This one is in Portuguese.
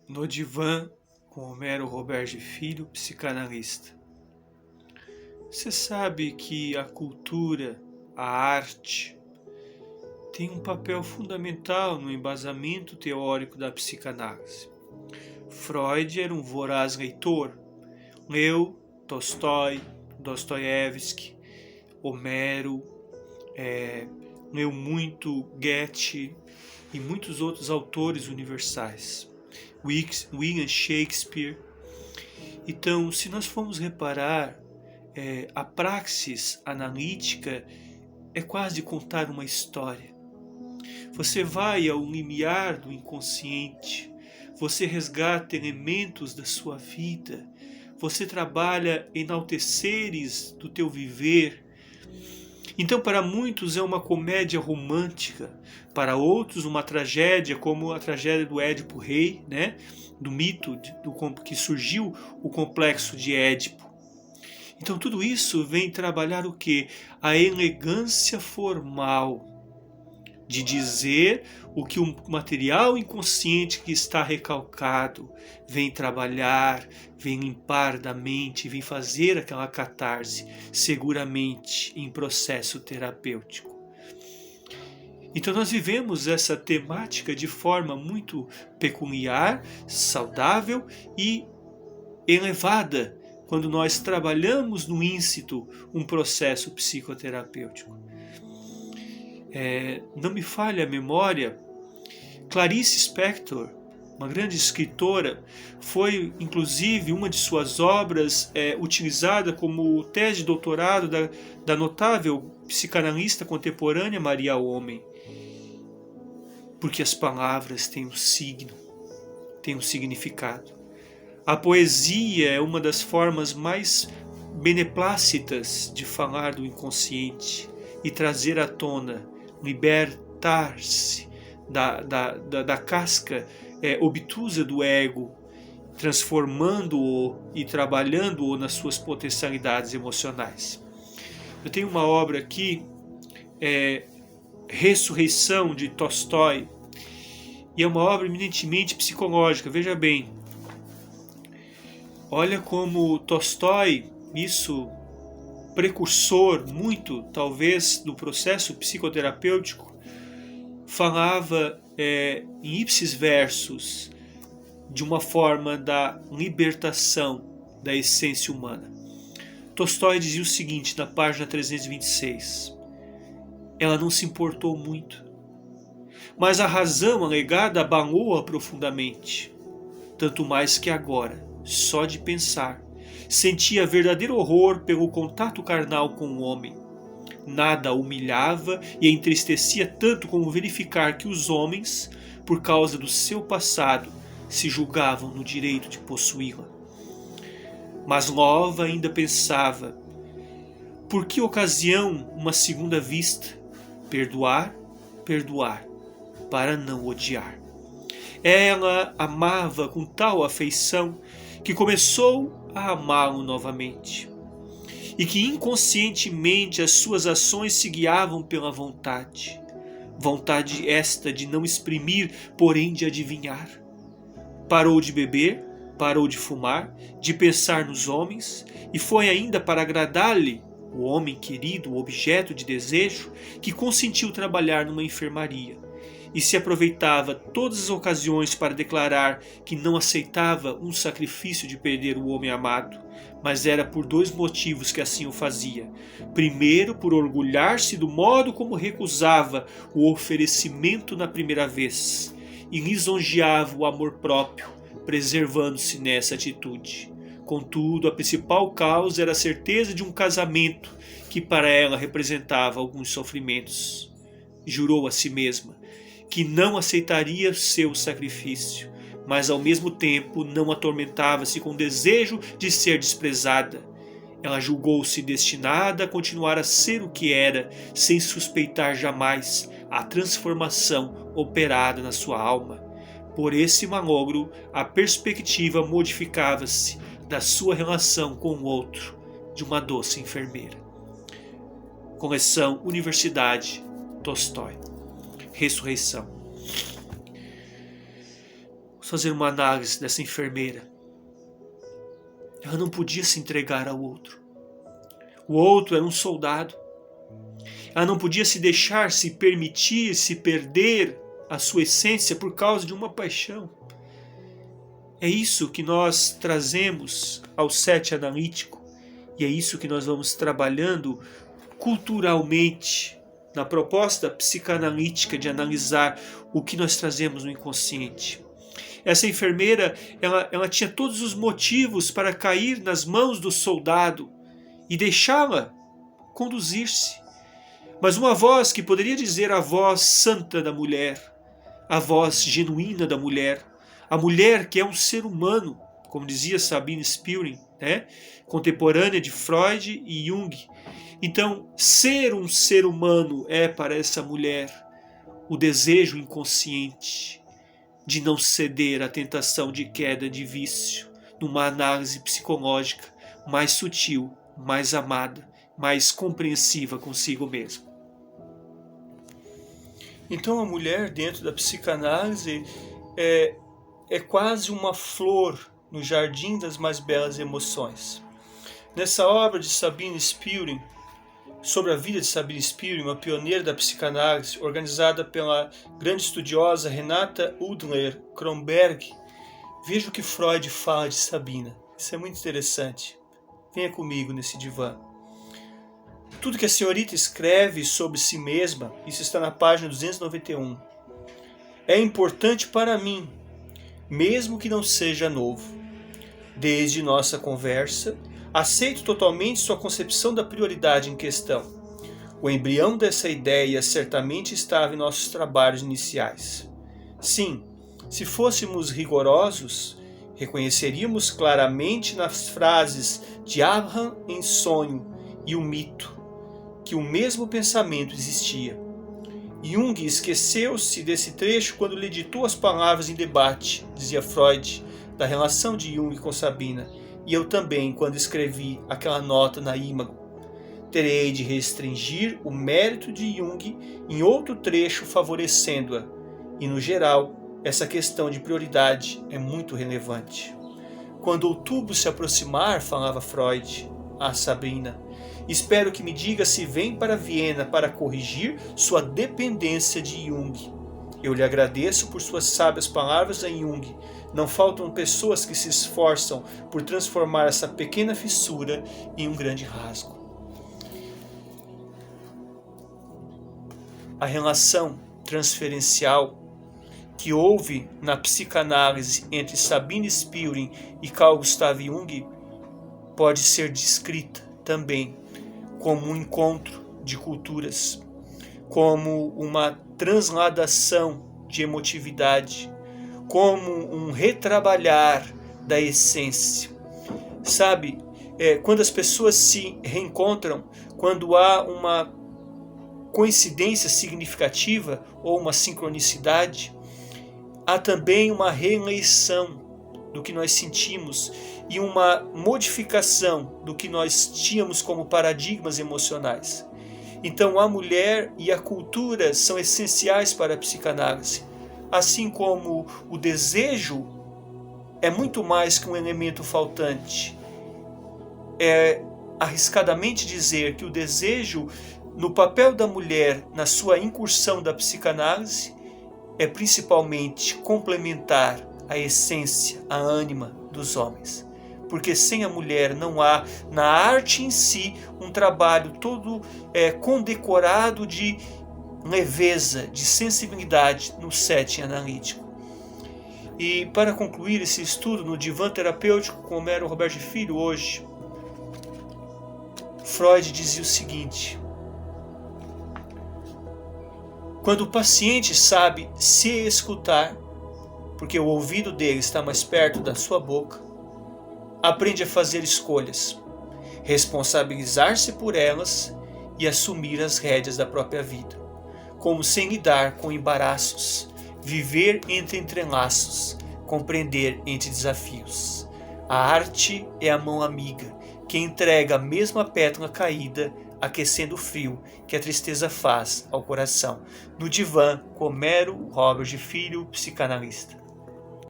No divã com Homero Roberge Filho, psicanalista. Você sabe que a cultura, a arte, tem um papel fundamental no embasamento teórico da psicanálise. Freud era um voraz leitor, leu Tolstói, Dostoiévski, Homero, leu muito Goethe e muitos outros autores universais. William Shakespeare. Então, se nós formos reparar, a praxis analítica é quase contar uma história. Você vai ao limiar do inconsciente, você resgata elementos da sua vida, você trabalha enalteceres do teu viver. Então, para muitos é uma comédia romântica, para outros uma tragédia, como a tragédia do Édipo Rei, né? Do mito que surgiu o complexo de Édipo. Então, tudo isso vem trabalhar o quê? A elegância formal de dizer o que o material inconsciente que está recalcado vem trabalhar, vem limpar da mente, vem fazer aquela catarse, seguramente em processo terapêutico. Então nós vivemos essa temática de forma muito peculiar, saudável e elevada, quando nós trabalhamos no íncito um processo psicoterapêutico. Não me falha a memória, Clarice Spector, uma grande escritora, foi inclusive uma de suas obras utilizada como tese de doutorado da notável psicanalista contemporânea Maria Homem. Porque as palavras têm um signo, têm um significado. A poesia é uma das formas mais beneplácitas de falar do inconsciente e trazer à tona, libertar-se da casca obtusa do ego, transformando-o e trabalhando-o nas suas potencialidades emocionais. Eu tenho uma obra aqui, Ressurreição, de Tolstói, e é uma obra eminentemente psicológica. Veja bem, olha como Tolstói, isso precursor muito, talvez, do processo psicoterapêutico, falava em ipsis versus de uma forma da libertação da essência humana. Tolstói dizia o seguinte na página 326: ela não se importou muito, mas a razão alegada abalou-a profundamente, tanto mais que agora, só de pensar, sentia verdadeiro horror pelo contato carnal com o homem. Nada a humilhava e a entristecia tanto como verificar que os homens, por causa do seu passado, se julgavam no direito de possuí-la. Mas Lova ainda pensava: por que ocasião uma segunda vista? Perdoar, para não odiar. Ela amava com tal afeição que começou a amá-lo novamente, e que inconscientemente as suas ações se guiavam pela vontade esta de não exprimir, porém de adivinhar. Parou de beber, parou de fumar, de pensar nos homens, e foi ainda para agradar-lhe, o homem querido, o objeto de desejo, que consentiu trabalhar numa enfermaria, e se aproveitava todas as ocasiões para declarar que não aceitava um sacrifício de perder o homem amado, mas era por dois motivos que assim o fazia. Primeiro, por orgulhar-se do modo como recusava o oferecimento na primeira vez, e lisonjeava o amor próprio, preservando-se nessa atitude. Contudo, a principal causa era a certeza de um casamento que para ela representava alguns sofrimentos. Jurou a si mesma que não aceitaria seu sacrifício, mas ao mesmo tempo não atormentava-se com o desejo de ser desprezada. Ela julgou-se destinada a continuar a ser o que era, sem suspeitar jamais a transformação operada na sua alma. Por esse malogro, a perspectiva modificava-se da sua relação com o outro, de uma doce enfermeira. Coleção Universidade, Tolstói. Ressurreição. Vamos fazer uma análise dessa enfermeira. Ela não podia se entregar ao outro. O outro era um soldado. Ela não podia se deixar, se permitir, se perder a sua essência por causa de uma paixão. É isso que nós trazemos ao sete analítico e é isso que nós vamos trabalhando culturalmente na proposta psicanalítica de analisar o que nós trazemos no inconsciente. Essa enfermeira, ela tinha todos os motivos para cair nas mãos do soldado e deixá-la conduzir-se. Mas uma voz que poderia dizer a voz santa da mulher, a voz genuína da mulher, a mulher que é um ser humano, como dizia Sabine Spielring, contemporânea de Freud e Jung. Então, ser um ser humano é para essa mulher o desejo inconsciente de não ceder à tentação de queda de vício, numa análise psicológica mais sutil, mais amada, mais compreensiva consigo mesma. Então a mulher dentro da psicanálise é quase uma flor no jardim das mais belas emoções. Nessa obra de Sabine Spielring, sobre a vida de Sabine Spielring, uma pioneira da psicanálise, organizada pela grande estudiosa Renata Udler-Kronberg, veja o que Freud fala de Sabina. Isso é muito interessante. Venha comigo nesse divã. Tudo que a senhorita escreve sobre si mesma, isso está na página 291, é importante para mim, mesmo que não seja novo. Desde nossa conversa, aceito totalmente sua concepção da prioridade em questão. O embrião dessa ideia certamente estava em nossos trabalhos iniciais. Sim, se fôssemos rigorosos, reconheceríamos claramente nas frases de Abraham em Sonho e o Mito que o mesmo pensamento existia. Jung esqueceu-se desse trecho quando lhe ditou as palavras em debate, dizia Freud, da relação de Jung com Sabina, e eu também quando escrevi aquela nota na Imago. Terei de restringir o mérito de Jung em outro trecho favorecendo-a, e no geral, essa questão de prioridade é muito relevante. Quando outubro se aproximar, falava Freud a Sabina, espero que me diga se vem para Viena para corrigir sua dependência de Jung. Eu lhe agradeço por suas sábias palavras a Jung. Não faltam pessoas que se esforçam por transformar essa pequena fissura em um grande rasgo. A relação transferencial que houve na psicanálise entre Sabine Spielring e Carl Gustav Jung pode ser descrita também como um encontro de culturas, como uma transladação de emotividade, como um retrabalhar da essência. Sabe, quando as pessoas se reencontram, quando há uma coincidência significativa ou uma sincronicidade, há também uma reeleição do que nós sentimos e uma modificação do que nós tínhamos como paradigmas emocionais. Então a mulher e a cultura são essenciais para a psicanálise, assim como o desejo é muito mais que um elemento faltante. É arriscadamente dizer que o desejo, no papel da mulher, na sua incursão da psicanálise, é principalmente complementar a essência, a ânima dos homens. Porque sem a mulher não há, na arte em si, um trabalho todo condecorado de leveza, de sensibilidade no setting analítico. E para concluir esse estudo no divã terapêutico com Homero Roberge Filho hoje, Freud dizia o seguinte: quando o paciente sabe se escutar, porque o ouvido dele está mais perto da sua boca, aprende a fazer escolhas, responsabilizar-se por elas e assumir as rédeas da própria vida, como sem lidar com embaraços, viver entre entrelaços, compreender entre desafios. A arte é a mão amiga, que entrega a mesma pétala caída, aquecendo o frio que a tristeza faz ao coração. No divã, com Homero Roberge Filho, psicanalista.